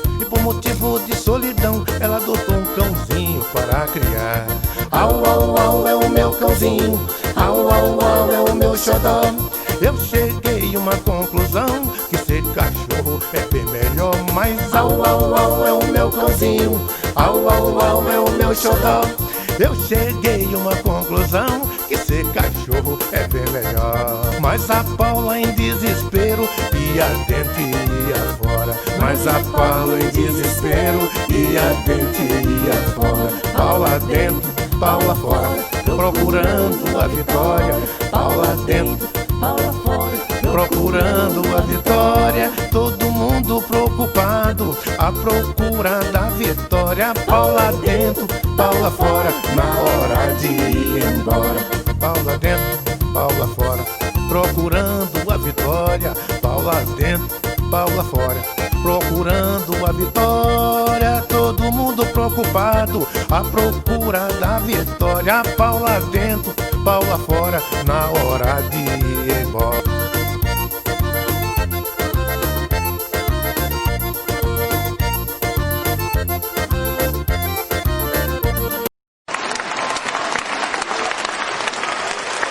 E por motivo de solidão ela adotou um cãozinho para criar. Au, au, au, é o meu cãozinho. Au, au, au, é o meu xodó. Eu cheguei a uma conclusão, que ser cachorro é bem melhor. Mas au, au, au, é o meu cãozinho. Au, au, au, é o meu xodó. Eu cheguei a uma conclusão, que ser cachorro é bem melhor. Mas a Paula em desespero ia dentro e ia fora. Mas a Paula em desespero ia dentro e ia fora. Paula dentro, Paula fora, procurando a vitória. Paula dentro, Paula fora, procurando a vitória. Todo mundo preocupado à procura da vitória. Paula dentro, Paula fora, na hora de ir embora. Paula dentro, Paula fora, procurando a vitória. Paula dentro, Paula fora, procurando a vitória. Todo mundo preocupado à procura da vitória. Paula dentro, Paula fora, na hora de ir embora.